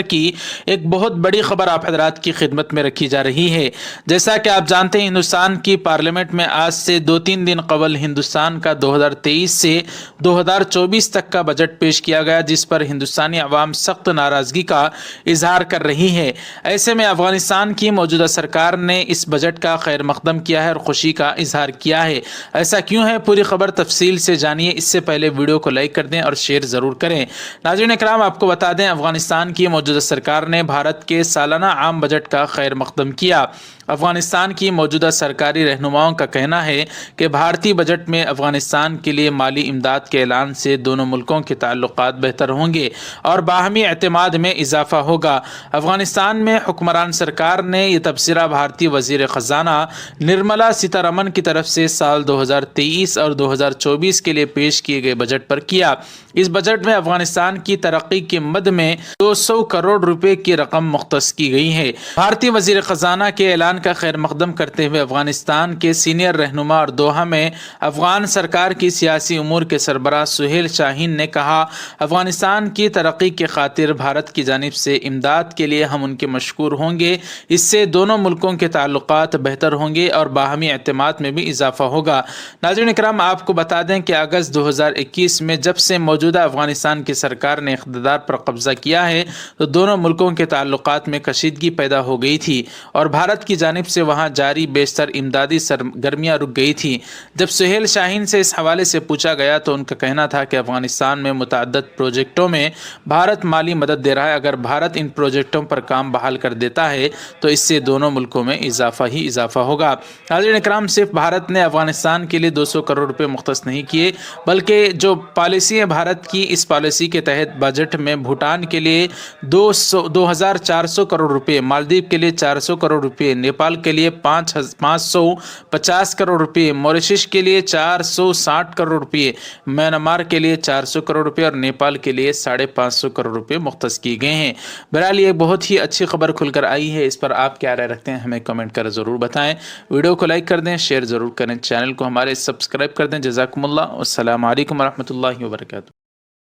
کی ایک بہت بڑی خبر آپ حضرات کی خدمت میں رکھی جا رہی ہے۔ جیسا کہ آپ جانتے ہیں ہندوستان کی پارلیمنٹ میں آج سے 2-3 دن قبل ہندوستان کا 2023 سے 2024 تک کا بجٹ پیش کیا گیا، جس پر ہندوستانی عوام سخت ناراضگی کا اظہار کر رہی ہے۔ ایسے میں افغانستان کی موجودہ سرکار نے اس بجٹ کا خیر مقدم کیا ہے اور خوشی کا اظہار کیا ہے۔ ایسا کیوں ہے، پوری خبر تفصیل سے جانیے۔ اس سے پہلے ویڈیو کو لائک کر دیں اور شیئر ضرور کریں۔ ناظرین اکرام، آپ کو بتا دیں افغانستان کی موجودہ سرکار نے بھارت کے سالانہ عام بجٹ کا خیر مقدم کیا۔ افغانستان کی موجودہ سرکاری رہنماؤں کا کہنا ہے کہ بھارتی بجٹ میں افغانستان کے لیے مالی امداد کے اعلان سے دونوں ملکوں کے تعلقات بہتر ہوں گے اور باہمی اعتماد میں اضافہ ہوگا۔ افغانستان میں حکمران سرکار نے یہ تبصرہ بھارتی وزیر خزانہ نرملا سیتارمن کی طرف سے سال 2023 اور 2024 کے لیے پیش کیے گئے بجٹ پر کیا۔ اس بجٹ میں افغانستان کی ترقی کی مد میں 200 کروڑ روپے کی رقم مختص کی گئی ہے۔ بھارتی وزیر خزانہ کے اعلان کا خیر مقدم کرتے ہوئے افغانستان کے سینئر رہنما اور دوحہ میں افغان سرکار کی سیاسی امور کے سربراہ سہیل شاہین نے کہا، افغانستان کی ترقی کی خاطر بھارت کی جانب سے امداد کے لیے ہم ان کے مشکور ہوں گے۔ اس سے دونوں ملکوں کے تعلقات بہتر ہوں گے اور باہمی اعتماد میں بھی اضافہ ہوگا۔ ناظرین اکرام، آپ کو بتا دیں کہ اگست 2021 میں جب سے موجودہ افغانستان کی سرکار نے اقتدار پر قبضہ کیا ہے تو دونوں ملکوں کے تعلقات میں کشیدگی پیدا ہو گئی تھی اور بھارت کی جانب سے وہاں جاری بیشتر امدادی سرگرمیاں رک گئی تھیں۔ جب سہیل شاہین سے اس حوالے سے پوچھا گیا تو ان کا کہنا تھا کہ افغانستان میں متعدد پروجیکٹوں میں بھارت مالی مدد دے رہا ہے۔ اگر بھارت ان پروجیکٹوں پر کام بحال کر دیتا ہے تو اس سے دونوں ملکوں میں اضافہ ہی اضافہ ہوگا۔ ناظرین اکرام، صرف بھارت نے افغانستان کے لیے 200 کروڑ روپے مختص نہیں کیے، بلکہ جو پالیسی ہے بھارت کی، اس پالیسی کے تحت بجٹ میں بھوٹان کے لیے 2400 کروڑ روپے، مالدیپ کے لیے 400 کروڑ روپے، نیپال کے لیے 550 کروڑ روپے، موریشس کے لیے 460 کروڑ روپے، میانمار کے لیے 400 کروڑ روپے اور نیپال کے لیے 550 کروڑ روپے مختص کیے گئے ہیں۔ بہرحال یہ بہت ہی اچھی خبر کھل کر آئی ہے۔ اس پر آپ کیا رائے رکھتے ہیں ہمیں کمنٹ کر ضرور بتائیں۔ ویڈیو کو لائک کر دیں، شیئر ضرور کریں، چینل کو ہمارے سبسکرائب کر دیں۔ جزاکم اللہ، السلام علیکم ورحمۃ اللہ وبرکاتہ۔